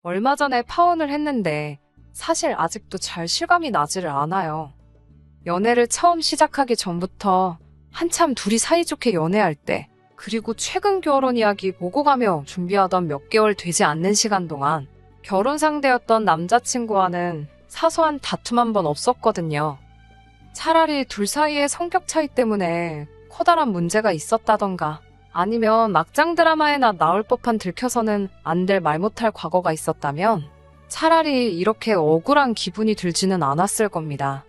얼마 전에 파혼을 했는데 사실 아직도 잘 실감이 나지를 않아요. 연애를 처음 시작하기 전부터 한참 둘이 사이좋게 연애할 때, 그리고 최근 결혼 이야기 보고 가며 준비하던 몇 개월 되지 않는 시간 동안 결혼 상대였던 남자친구와는 사소한 다툼 한 번 없었거든요. 차라리 둘 사이의 성격 차이 때문에 커다란 문제가 있었다던가 아니면 막장 드라마에나 나올 법한 들켜서는 안 될 말 못할 과거가 있었다면 차라리 이렇게 억울한 기분이 들지는 않았을 겁니다.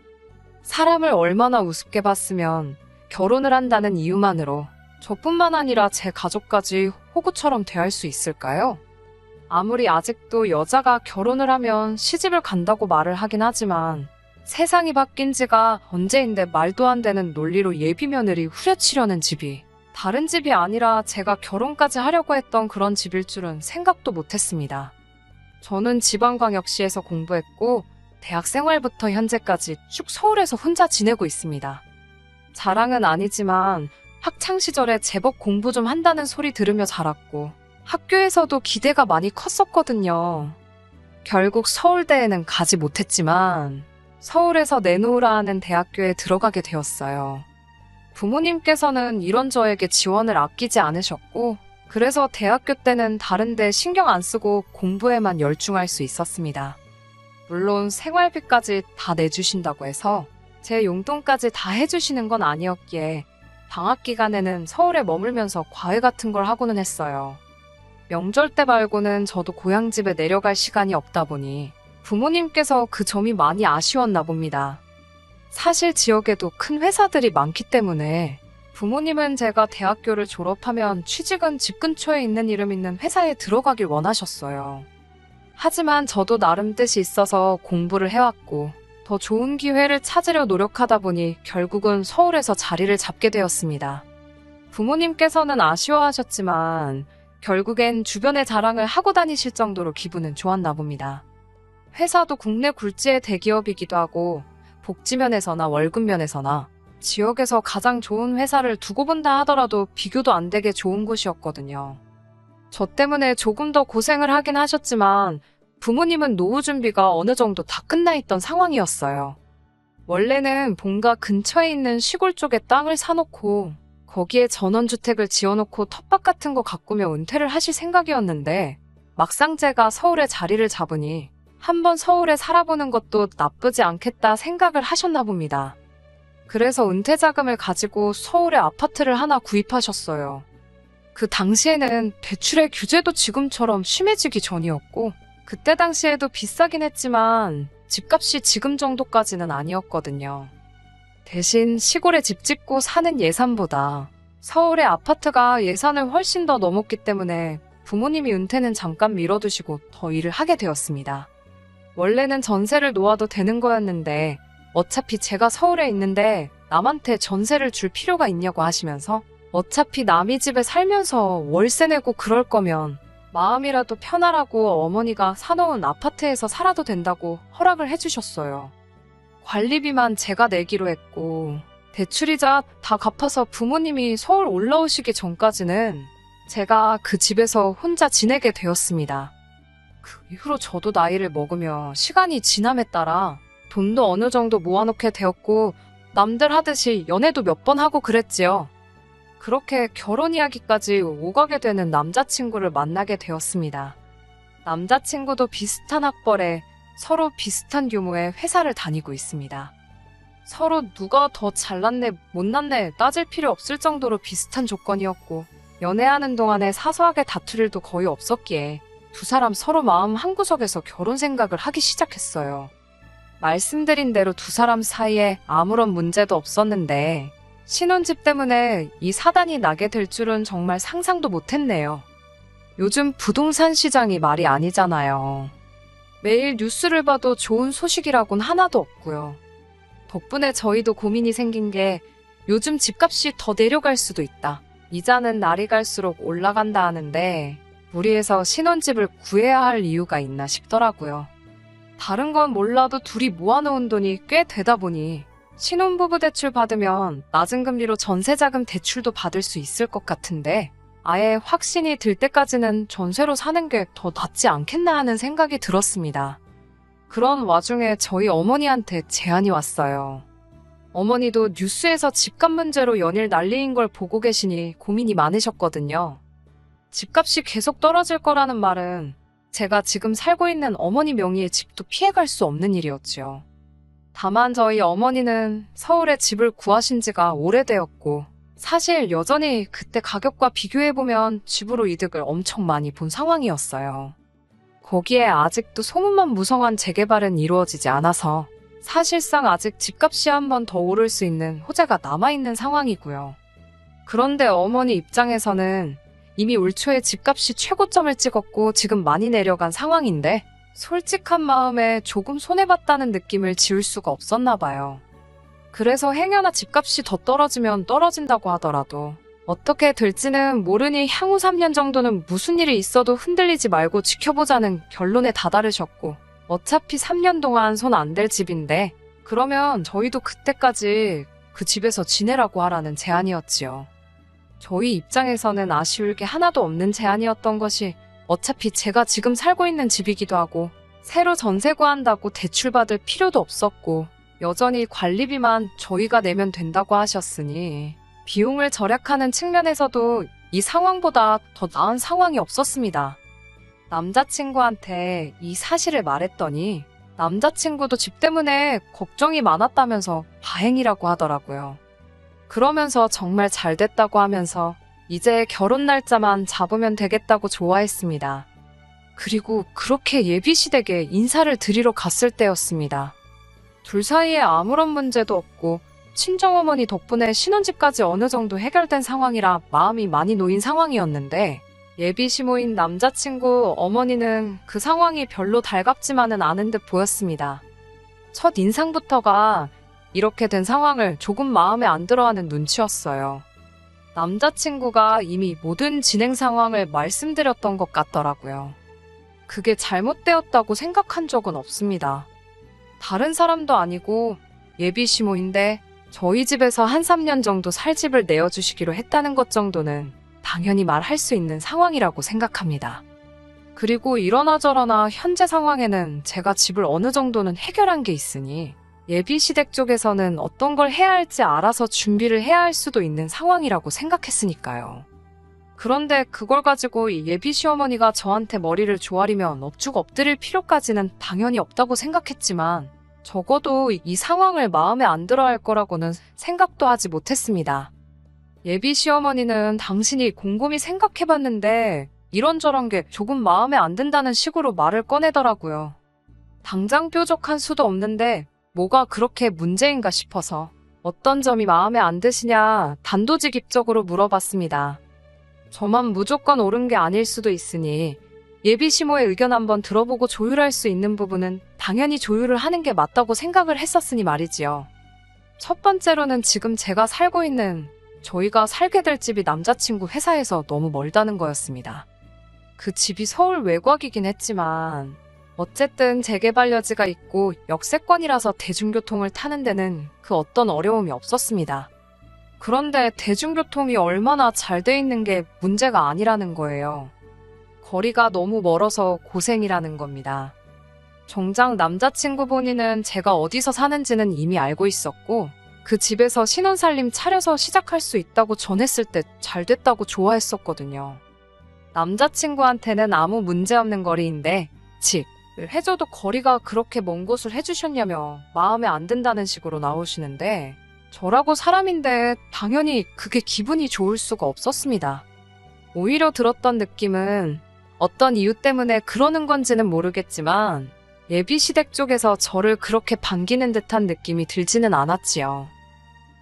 사람을 얼마나 우습게 봤으면 결혼을 한다는 이유만으로 저뿐만 아니라 제 가족까지 호구처럼 대할 수 있을까요? 아무리 아직도 여자가 결혼을 하면 시집을 간다고 말을 하긴 하지만 세상이 바뀐 지가 언제인데 말도 안 되는 논리로 예비며느리 후려치려는 집이 다른 집이 아니라 제가 결혼까지 하려고 했던 그런 집일 줄은 생각도 못했습니다. 저는 지방광역시에서 공부했고 대학 생활부터 현재까지 쭉 서울에서 혼자 지내고 있습니다. 자랑은 아니지만 학창시절에 제법 공부 좀 한다는 소리 들으며 자랐고 학교에서도 기대가 많이 컸었거든요. 결국 서울대에는 가지 못했지만 서울에서 내놓으라 하는 대학교에 들어가게 되었어요. 부모님께서는 이런 저에게 지원을 아끼지 않으셨고 그래서 대학교 때는 다른 데 신경 안 쓰고 공부에만 열중할 수 있었습니다. 물론 생활비까지 다 내주신다고 해서 제 용돈까지 다 해주시는 건 아니었기에 방학 기간에는 서울에 머물면서 과외 같은 걸 하고는 했어요. 명절 때 말고는 저도 고향집에 내려갈 시간이 없다 보니 부모님께서 그 점이 많이 아쉬웠나 봅니다. 사실 지역에도 큰 회사들이 많기 때문에 부모님은 제가 대학교를 졸업하면 취직은 집 근처에 있는 이름 있는 회사에 들어가길 원하셨어요. 하지만 저도 나름 뜻이 있어서 공부를 해왔고 더 좋은 기회를 찾으려 노력하다 보니 결국은 서울에서 자리를 잡게 되었습니다. 부모님께서는 아쉬워하셨지만 결국엔 주변에 자랑을 하고 다니실 정도로 기분은 좋았나 봅니다. 회사도 국내 굴지의 대기업이기도 하고 복지면에서나 월급면에서나 지역에서 가장 좋은 회사를 두고 본다 하더라도 비교도 안 되게 좋은 곳이었거든요. 저 때문에 조금 더 고생을 하긴 하셨지만 부모님은 노후 준비가 어느 정도 다 끝나 있던 상황이었어요. 원래는 본가 근처에 있는 시골 쪽에 땅을 사놓고 거기에 전원주택을 지어놓고 텃밭 같은 거 가꾸며 은퇴를 하실 생각이었는데 막상 제가 서울에 자리를 잡으니 한번 서울에 살아보는 것도 나쁘지 않겠다 생각을 하셨나 봅니다. 그래서 은퇴 자금을 가지고 서울에 아파트를 하나 구입하셨어요. 그 당시에는 대출의 규제도 지금처럼 심해지기 전이었고 그때 당시에도 비싸긴 했지만 집값이 지금 정도까지는 아니었거든요. 대신 시골에 집 짓고 사는 예산보다 서울의 아파트가 예산을 훨씬 더 넘었기 때문에 부모님이 은퇴는 잠깐 미뤄두시고 더 일을 하게 되었습니다. 원래는 전세를 놓아도 되는 거였는데 어차피 제가 서울에 있는데 남한테 전세를 줄 필요가 있냐고 하시면서 어차피 남의 집에 살면서 월세 내고 그럴 거면 마음이라도 편하라고 어머니가 사놓은 아파트에서 살아도 된다고 허락을 해주셨어요. 관리비만 제가 내기로 했고 대출이자 다 갚아서 부모님이 서울 올라오시기 전까지는 제가 그 집에서 혼자 지내게 되었습니다. 그 이후로 저도 나이를 먹으며 시간이 지남에 따라 돈도 어느 정도 모아놓게 되었고 남들 하듯이 연애도 몇 번 하고 그랬지요. 그렇게 결혼 이야기까지 오가게 되는 남자친구를 만나게 되었습니다. 남자친구도 비슷한 학벌에 서로 비슷한 규모의 회사를 다니고 있습니다. 서로 누가 더 잘났네 못났네 따질 필요 없을 정도로 비슷한 조건이었고 연애하는 동안에 사소하게 다툴 일도 거의 없었기에 두 사람 서로 마음 한구석에서 결혼 생각을 하기 시작했어요. 말씀드린 대로 두 사람 사이에 아무런 문제도 없었는데 신혼집 때문에 이 사단이 나게 될 줄은 정말 상상도 못했네요. 요즘 부동산 시장이 말이 아니잖아요. 매일 뉴스를 봐도 좋은 소식이라곤 하나도 없고요. 덕분에 저희도 고민이 생긴 게 요즘 집값이 더 내려갈 수도 있다. 이자는 날이 갈수록 올라간다 하는데 무리해서 신혼집을 구해야 할 이유가 있나 싶더라고요. 다른 건 몰라도 둘이 모아놓은 돈이 꽤 되다 보니 신혼부부 대출 받으면 낮은 금리로 전세자금 대출도 받을 수 있을 것 같은데 아예 확신이 들 때까지는 전세로 사는 게 더 낫지 않겠나 하는 생각이 들었습니다. 그런 와중에 저희 어머니한테 제안이 왔어요. 어머니도 뉴스에서 집값 문제로 연일 난리인 걸 보고 계시니 고민이 많으셨거든요. 집값이 계속 떨어질 거라는 말은 제가 지금 살고 있는 어머니 명의의 집도 피해갈 수 없는 일이었지요. 다만 저희 어머니는 서울에 집을 구하신 지가 오래되었고 사실 여전히 그때 가격과 비교해보면 집으로 이득을 엄청 많이 본 상황이었어요. 거기에 아직도 소문만 무성한 재개발은 이루어지지 않아서 사실상 아직 집값이 한 번 더 오를 수 있는 호재가 남아있는 상황이고요. 그런데 어머니 입장에서는 이미 올 초에 집값이 최고점을 찍었고 지금 많이 내려간 상황인데 솔직한 마음에 조금 손해봤다는 느낌을 지울 수가 없었나 봐요. 그래서 행여나 집값이 더 떨어지면 떨어진다고 하더라도 어떻게 될지는 모르니 향후 3년 정도는 무슨 일이 있어도 흔들리지 말고 지켜보자는 결론에 다다르셨고 어차피 3년 동안 손 안 댈 집인데 그러면 저희도 그때까지 그 집에서 지내라고 하라는 제안이었지요. 저희 입장에서는 아쉬울 게 하나도 없는 제안이었던 것이 어차피 제가 지금 살고 있는 집이기도 하고 새로 전세 구한다고 대출받을 필요도 없었고 여전히 관리비만 저희가 내면 된다고 하셨으니 비용을 절약하는 측면에서도 이 상황보다 더 나은 상황이 없었습니다. 남자친구한테 이 사실을 말했더니 남자친구도 집 때문에 걱정이 많았다면서 다행이라고 하더라고요. 그러면서 정말 잘 됐다고 하면서 이제 결혼 날짜만 잡으면 되겠다고 좋아했습니다. 그리고 그렇게 예비시댁에 인사를 드리러 갔을 때였습니다. 둘 사이에 아무런 문제도 없고 친정어머니 덕분에 신혼집까지 어느 정도 해결된 상황이라 마음이 많이 놓인 상황이었는데 예비시모인 남자친구 어머니는 그 상황이 별로 달갑지만은 않은 듯 보였습니다. 첫 인상부터가 이렇게 된 상황을 조금 마음에 안 들어하는 눈치였어요. 남자친구가 이미 모든 진행 상황을 말씀드렸던 것 같더라고요. 그게 잘못되었다고 생각한 적은 없습니다. 다른 사람도 아니고 예비시모인데 저희 집에서 한 3년 정도 살 집을 내어주시기로 했다는 것 정도는 당연히 말할 수 있는 상황이라고 생각합니다. 그리고 이러나 저러나 현재 상황에는 제가 집을 어느 정도는 해결한 게 있으니 예비시댁 쪽에서는 어떤 걸 해야 할지 알아서 준비를 해야 할 수도 있는 상황이라고 생각했으니까요. 그런데 그걸 가지고 예비시어머니가 저한테 머리를 조아리면 엎죽 엎드릴 필요까지는 당연히 없다고 생각했지만 적어도 이 상황을 마음에 안 들어 할 거라고는 생각도 하지 못했습니다. 예비시어머니는 당신이 곰곰이 생각해봤는데 이런저런 게 조금 마음에 안 든다는 식으로 말을 꺼내더라고요. 당장 뾰족한 수도 없는데 뭐가 그렇게 문제인가 싶어서 어떤 점이 마음에 안 드시냐 단도직입적으로 물어봤습니다. 저만 무조건 옳은 게 아닐 수도 있으니 예비시모의 의견 한번 들어보고 조율할 수 있는 부분은 당연히 조율을 하는 게 맞다고 생각을 했었으니 말이지요. 첫 번째로는 지금 제가 살고 있는 저희가 살게 될 집이 남자친구 회사에서 너무 멀다는 거였습니다. 그 집이 서울 외곽이긴 했지만 어쨌든 재개발 여지가 있고 역세권이라서 대중교통을 타는 데는 그 어떤 어려움이 없었습니다. 그런데 대중교통이 얼마나 잘 돼 있는 게 문제가 아니라는 거예요. 거리가 너무 멀어서 고생이라는 겁니다. 정작 남자친구 본인은 제가 어디서 사는지는 이미 알고 있었고 그 집에서 신혼살림 차려서 시작할 수 있다고 전했을 때 잘 됐다고 좋아했었거든요. 남자친구한테는 아무 문제 없는 거리인데 집을 해줘도 거리가 그렇게 먼 곳을 해주셨냐며 마음에 안 든다는 식으로 나오시는데 저라고 사람인데 당연히 그게 기분이 좋을 수가 없었습니다. 오히려 들었던 느낌은 어떤 이유 때문에 그러는 건지는 모르겠지만 예비시댁 쪽에서 저를 그렇게 반기는 듯한 느낌이 들지는 않았지요.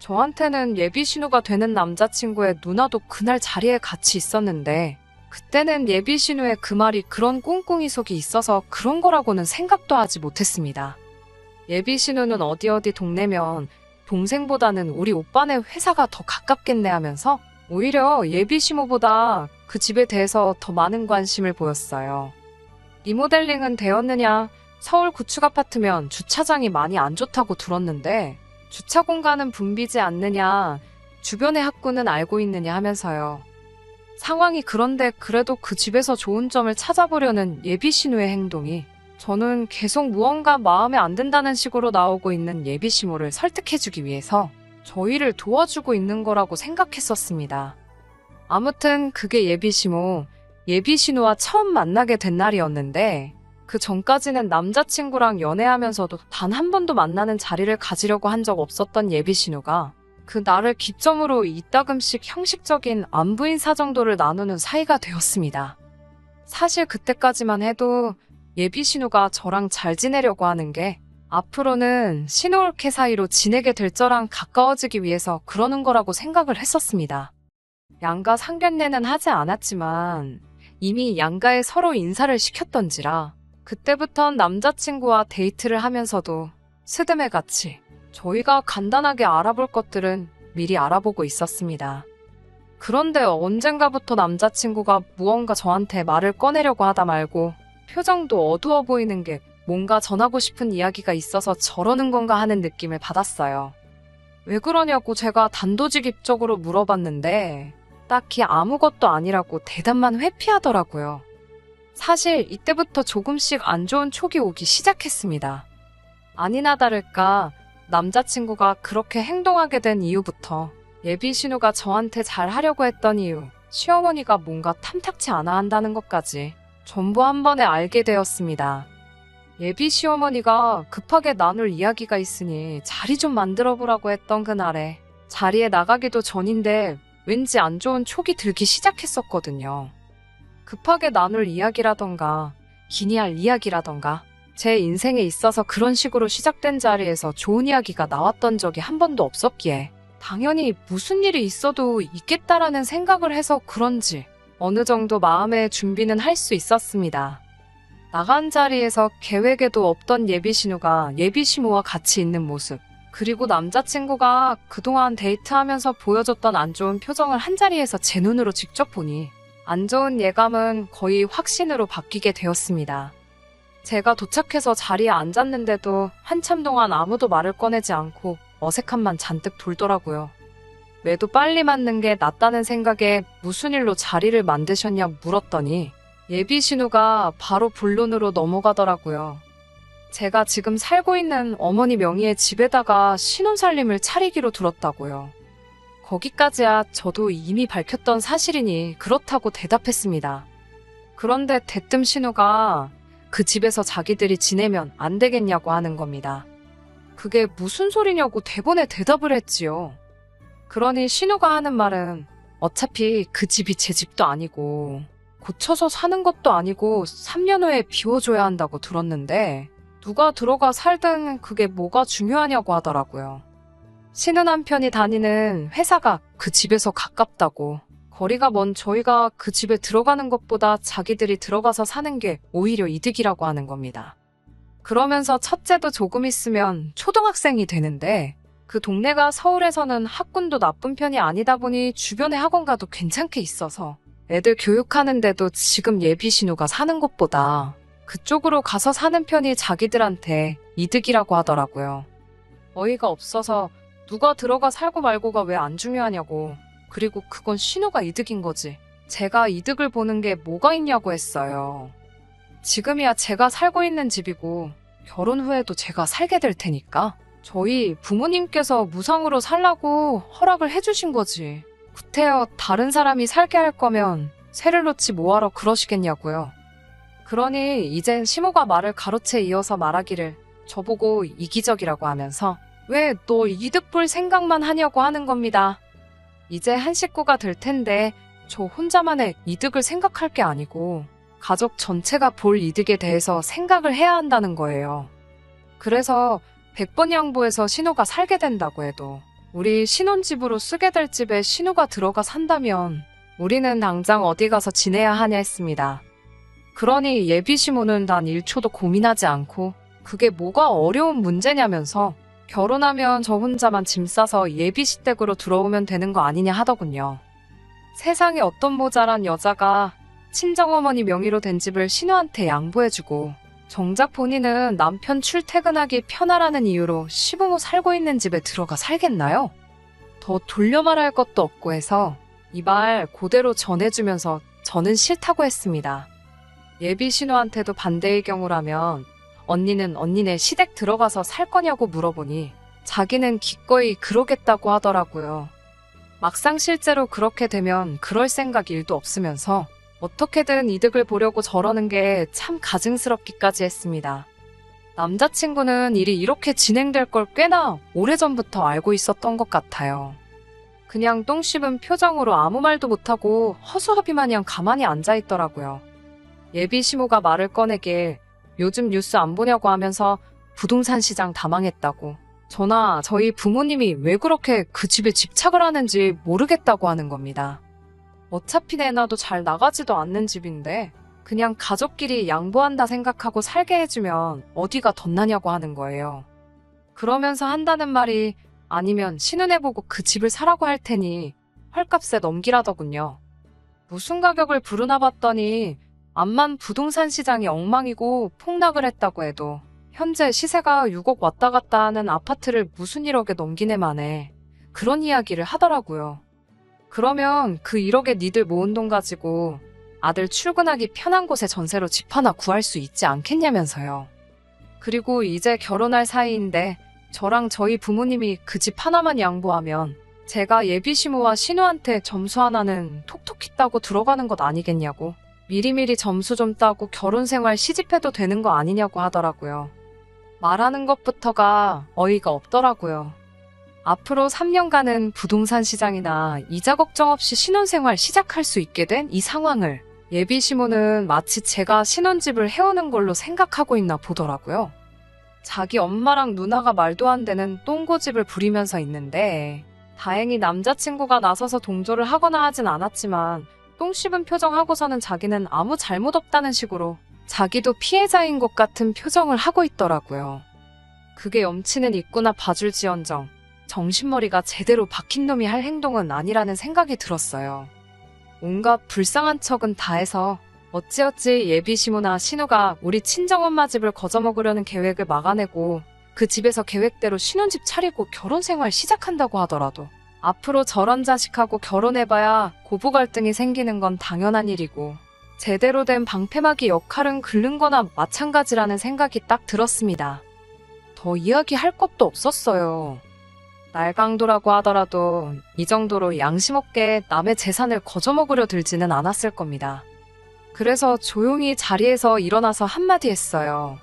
저한테는 예비신우가 되는 남자친구의 누나도 그날 자리에 같이 있었는데 그때는 예비신우의 그 말이 그런 꿍꿍이 속이 있어서 그런 거라고는 생각도 하지 못했습니다. 예비신우는 어디 동네면 동생보다는 우리 오빠네 회사가 더 가깝겠네 하면서 오히려 예비시모보다 그 집에 대해서 더 많은 관심을 보였어요. 리모델링은 되었느냐, 서울 구축 아파트면 주차장이 많이 안 좋다고 들었는데 주차 공간은 붐비지 않느냐, 주변의 학구는 알고 있느냐 하면서요. 상황이 그런데 그래도 그 집에서 좋은 점을 찾아보려는 예비 신우의 행동이 저는 계속 무언가 마음에 안 든다는 식으로 나오고 있는 예비 시모를 설득해주기 위해서 저희를 도와주고 있는 거라고 생각했었습니다. 아무튼 그게 예비 시모, 예비 신우와 처음 만나게 된 날이었는데 그 전까지는 남자친구랑 연애하면서도 단 한 번도 만나는 자리를 가지려고 한 적 없었던 예비 신우가 그 날을 기점으로 이따금씩 형식적인 안부 인사 정도를 나누는 사이가 되었습니다. 사실 그때까지만 해도 예비 신우가 저랑 잘 지내려고 하는 게 앞으로는 신우올케 사이로 지내게 될 저랑 가까워지기 위해서 그러는 거라고 생각을 했었습니다. 양가 상견례는 하지 않았지만 이미 양가에 서로 인사를 시켰던지라 그때부턴 남자친구와 데이트를 하면서도 스드메 같이 저희가 간단하게 알아볼 것들은 미리 알아보고 있었습니다. 그런데 언젠가부터 남자친구가 무언가 저한테 말을 꺼내려고 하다 말고 표정도 어두워 보이는 게 뭔가 전하고 싶은 이야기가 있어서 저러는 건가 하는 느낌을 받았어요. 왜 그러냐고 제가 단도직입적으로 물어봤는데 딱히 아무것도 아니라고 대답만 회피하더라고요. 사실 이때부터 조금씩 안 좋은 촉이 오기 시작했습니다. 아니나 다를까 남자친구가 그렇게 행동하게 된 이후부터 예비 신우가 저한테 잘하려고 했던 이유, 시어머니가 뭔가 탐탁치 않아 한다는 것까지 전부 한 번에 알게 되었습니다. 예비 시어머니가 급하게 나눌 이야기가 있으니 자리 좀 만들어 보라고 했던 그날에 자리에 나가기도 전인데 왠지 안 좋은 촉이 들기 시작했었거든요. 급하게 나눌 이야기라던가 기니할 이야기라던가 제 인생에 있어서 그런 식으로 시작된 자리에서 좋은 이야기가 나왔던 적이 한 번도 없었기에 당연히 무슨 일이 있어도 있겠다라는 생각을 해서 그런지 어느 정도 마음의 준비는 할 수 있었습니다. 나간 자리에서 계획에도 없던 예비 신우가 예비 시모와 같이 있는 모습, 그리고 남자친구가 그동안 데이트하면서 보여줬던 안 좋은 표정을 한자리에서 제 눈으로 직접 보니 안 좋은 예감은 거의 확신으로 바뀌게 되었습니다. 제가 도착해서 자리에 앉았는데도 한참 동안 아무도 말을 꺼내지 않고 어색함만 잔뜩 돌더라고요. 매도 빨리 맞는 게 낫다는 생각에 무슨 일로 자리를 만드셨냐 물었더니 예비 신우가 바로 본론으로 넘어가더라고요. 제가 지금 살고 있는 어머니 명의의 집에다가 신혼살림을 차리기로 들었다고요. 거기까지야 저도 이미 밝혔던 사실이니 그렇다고 대답했습니다. 그런데 대뜸 신우가 그 집에서 자기들이 지내면 안 되겠냐고 하는 겁니다. 그게 무슨 소리냐고 대본에 대답을 했지요. 그러니 신우가 하는 말은 어차피 그 집이 제 집도 아니고 고쳐서 사는 것도 아니고 3년 후에 비워줘야 한다고 들었는데 누가 들어가 살든 그게 뭐가 중요하냐고 하더라고요. 신우 남편이 다니는 회사가 그 집에서 가깝다고, 거리가 먼 저희가 그 집에 들어가는 것보다 자기들이 들어가서 사는 게 오히려 이득이라고 하는 겁니다. 그러면서 첫째도 조금 있으면 초등학생이 되는데 그 동네가 서울에서는 학군도 나쁜 편이 아니다 보니 주변에 학원가도 괜찮게 있어서 애들 교육하는데도 지금 예비 신우가 사는 곳보다 그쪽으로 가서 사는 편이 자기들한테 이득이라고 하더라고요. 어이가 없어서 누가 들어가 살고 말고가 왜 안 중요하냐고, 그리고 그건 신우가 이득인 거지 제가 이득을 보는 게 뭐가 있냐고 했어요. 지금이야 제가 살고 있는 집이고 결혼 후에도 제가 살게 될 테니까 저희 부모님께서 무상으로 살라고 허락을 해주신 거지. 구태여 다른 사람이 살게 할 거면 새를 놓지 뭐하러 그러시겠냐고요. 그러니 이젠 시모가 말을 가로채 이어서 말하기를 저보고 이기적이라고 하면서 왜 너 이득 볼 생각만 하냐고 하는 겁니다. 이제 한 식구가 될 텐데 저 혼자만의 이득을 생각할 게 아니고 가족 전체가 볼 이득에 대해서 생각을 해야 한다는 거예요. 그래서 100번 양보해서 신우가 살게 된다고 해도 우리 신혼집으로 쓰게 될 집에 신우가 들어가 산다면 우리는 당장 어디 가서 지내야 하냐 했습니다. 그러니 예비 시모는 단 1초도 고민하지 않고 그게 뭐가 어려운 문제냐면서 결혼하면 저 혼자만 짐 싸서 예비 시댁으로 들어오면 되는 거 아니냐 하더군요. 세상에 어떤 모자란 여자가 친정어머니 명의로 된 집을 신우한테 양보해주고 정작 본인은 남편 출퇴근하기 편하라는 이유로 시부모 살고 있는 집에 들어가 살겠나요? 더 돌려 말할 것도 없고 해서 이 말 그대로 전해주면서 저는 싫다고 했습니다. 예비 신우한테도 반대의 경우라면 언니는 언니네 시댁 들어가서 살 거냐고 물어보니 자기는 기꺼이 그러겠다고 하더라고요. 막상 실제로 그렇게 되면 그럴 생각 일도 없으면서 어떻게든 이득을 보려고 저러는 게 참 가증스럽기까지 했습니다. 남자친구는 일이 이렇게 진행될 걸 꽤나 오래전부터 알고 있었던 것 같아요. 그냥 똥 씹은 표정으로 아무 말도 못하고 허수아비 마냥 가만히 앉아있더라고요. 예비 시모가 말을 꺼내길 요즘 뉴스 안 보냐고 하면서 부동산 시장 다 망했다고, 저나 저희 부모님이 왜 그렇게 그 집에 집착을 하는지 모르겠다고 하는 겁니다. 어차피 내놔도 잘 나가지도 않는 집인데 그냥 가족끼리 양보한다 생각하고 살게 해주면 어디가 덧나냐고 하는 거예요. 그러면서 한다는 말이 아니면 신은혜 보고 그 집을 사라고 할 테니 헐값에 넘기라더군요. 무슨 가격을 부르나 봤더니 암만 부동산 시장이 엉망이고 폭락을 했다고 해도 현재 시세가 6억 왔다 갔다 하는 아파트를 무슨 1억에 넘기네 마네 그런 이야기를 하더라고요. 그러면 그 1억에 니들 모은 돈 가지고 아들 출근하기 편한 곳에 전세로 집 하나 구할 수 있지 않겠냐면서요. 그리고 이제 결혼할 사이인데 저랑 저희 부모님이 그 집 하나만 양보하면 제가 예비 시모와 신우한테 점수 하나는 톡톡히 따고 들어가는 것 아니겠냐고, 미리미리 점수 좀 따고 결혼 생활 시집해도 되는 거 아니냐고 하더라고요. 말하는 것부터가 어이가 없더라고요. 앞으로 3년간은 부동산 시장이나 이자 걱정 없이 신혼생활 시작할 수 있게 된 이 상황을 예비 시모는 마치 제가 신혼집을 해오는 걸로 생각하고 있나 보더라고요. 자기 엄마랑 누나가 말도 안 되는 똥고집을 부리면서 있는데 다행히 남자친구가 나서서 동조를 하거나 하진 않았지만 똥 씹은 표정하고서는 자기는 아무 잘못 없다는 식으로 자기도 피해자인 것 같은 표정을 하고 있더라고요. 그게 염치는 있구나 봐줄지언정 정신머리가 제대로 박힌 놈이 할 행동은 아니라는 생각이 들었어요. 온갖 불쌍한 척은 다 해서 어찌어찌 예비 시모나 신우가 우리 친정엄마 집을 거저먹으려는 계획을 막아내고 그 집에서 계획대로 신혼집 차리고 결혼생활 시작한다고 하더라도 앞으로 저런 자식하고 결혼해봐야 고부 갈등이 생기는 건 당연한 일이고 제대로 된 방패막이 역할은 긁는 거나 마찬가지라는 생각이 딱 들었습니다. 더 이야기할 것도 없었어요. 날강도라고 하더라도 이 정도로 양심 없게 남의 재산을 거저먹으려 들지는 않았을 겁니다. 그래서 조용히 자리에서 일어나서 한마디 했어요.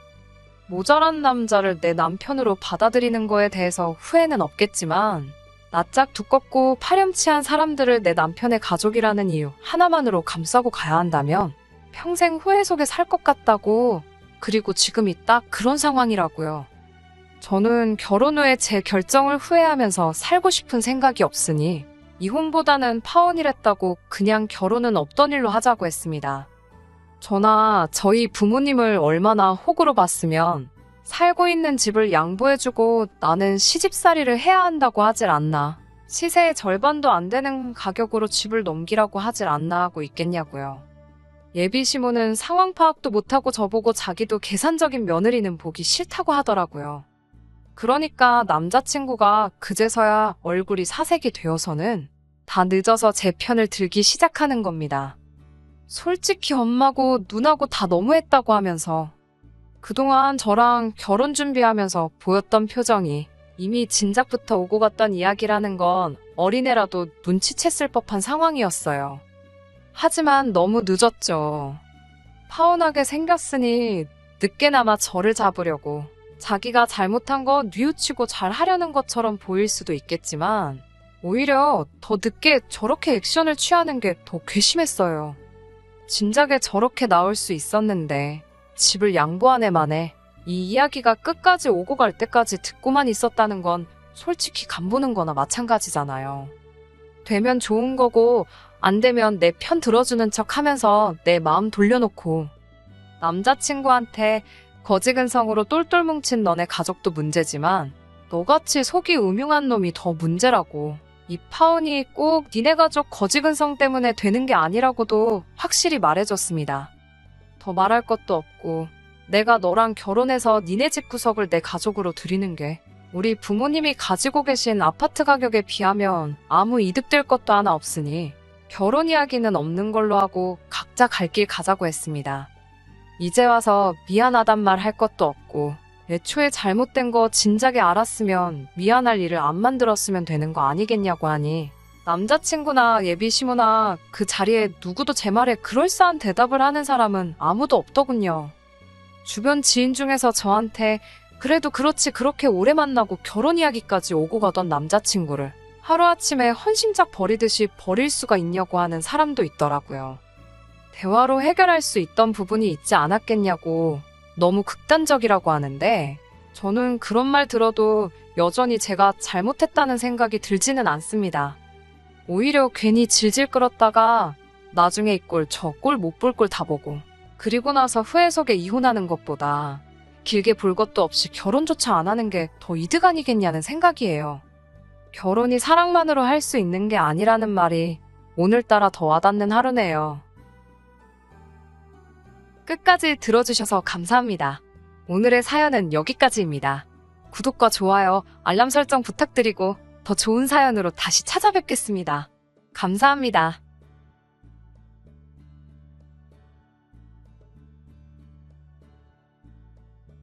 모자란 남자를 내 남편으로 받아들이는 거에 대해서 후회는 없겠지만 낯짝 두껍고 파렴치한 사람들을 내 남편의 가족이라는 이유 하나만으로 감싸고 가야 한다면 평생 후회 속에 살 것 같다고, 그리고 지금이 딱 그런 상황이라고요. 저는 결혼 후에 제 결정을 후회하면서 살고 싶은 생각이 없으니 이혼보다는 파혼이랬다고 그냥 결혼은 없던 일로 하자고 했습니다. 저나 저희 부모님을 얼마나 호구로 봤으면 살고 있는 집을 양보해주고 나는 시집살이를 해야 한다고 하질 않나, 시세의 절반도 안 되는 가격으로 집을 넘기라고 하질 않나 하고 있겠냐고요. 예비 시모는 상황 파악도 못하고 저보고 자기도 계산적인 며느리는 보기 싫다고 하더라고요. 그러니까 남자친구가 그제서야 얼굴이 사색이 되어서는 다 늦어서 제 편을 들기 시작하는 겁니다. 솔직히 엄마고 누나고 다 너무했다고 하면서 그동안 저랑 결혼 준비하면서 보였던 표정이 이미 진작부터 오고 갔던 이야기라는 건 어린애라도 눈치챘을 법한 상황이었어요. 하지만 너무 늦었죠. 파혼하게 생겼으니 늦게나마 저를 잡으려고 자기가 잘못한 거 뉘우치고 잘 하려는 것처럼 보일 수도 있겠지만 오히려 더 늦게 저렇게 액션을 취하는 게 더 괘씸했어요. 진작에 저렇게 나올 수 있었는데 집을 양보한 애만에 이 이야기가 끝까지 오고 갈 때까지 듣고만 있었다는 건 솔직히 간보는 거나 마찬가지잖아요. 되면 좋은 거고 안 되면 내 편 들어주는 척 하면서 내 마음 돌려놓고 남자친구한테 거지근성으로 똘똘 뭉친 너네 가족도 문제지만 너같이 속이 음흉한 놈이 더 문제라고, 이 파혼이 꼭 니네 가족 거지근성 때문에 되는 게 아니라고도 확실히 말해줬습니다. 더 말할 것도 없고 내가 너랑 결혼해서 니네 집 구석을 내 가족으로 들이는 게 우리 부모님이 가지고 계신 아파트 가격에 비하면 아무 이득될 것도 하나 없으니 결혼 이야기는 없는 걸로 하고 각자 갈 길 가자고 했습니다. 이제 와서 미안하단 말 할 것도 없고 애초에 잘못된 거 진작에 알았으면 미안할 일을 안 만들었으면 되는 거 아니겠냐고 하니 남자친구나 예비시모나 그 자리에 누구도 제 말에 그럴싸한 대답을 하는 사람은 아무도 없더군요. 주변 지인 중에서 저한테 그래도 그렇지 그렇게 오래 만나고 결혼 이야기까지 오고 가던 남자친구를 하루아침에 헌신작 버리듯이 버릴 수가 있냐고 하는 사람도 있더라고요. 대화로 해결할 수 있던 부분이 있지 않았겠냐고 너무 극단적이라고 하는데 저는 그런 말 들어도 여전히 제가 잘못했다는 생각이 들지는 않습니다. 오히려 괜히 질질 끌었다가 나중에 이 꼴 저 꼴 못 볼 꼴 다 보고 그리고 나서 후회 속에 이혼하는 것보다 길게 볼 것도 없이 결혼조차 안 하는 게 더 이득 아니겠냐는 생각이에요. 결혼이 사랑만으로 할 수 있는 게 아니라는 말이 오늘따라 더 와닿는 하루네요. 끝까지 들어주셔서 감사합니다. 오늘의 사연은 여기까지입니다. 구독과 좋아요, 알람 설정 부탁드리고 더 좋은 사연으로 다시 찾아뵙겠습니다. 감사합니다.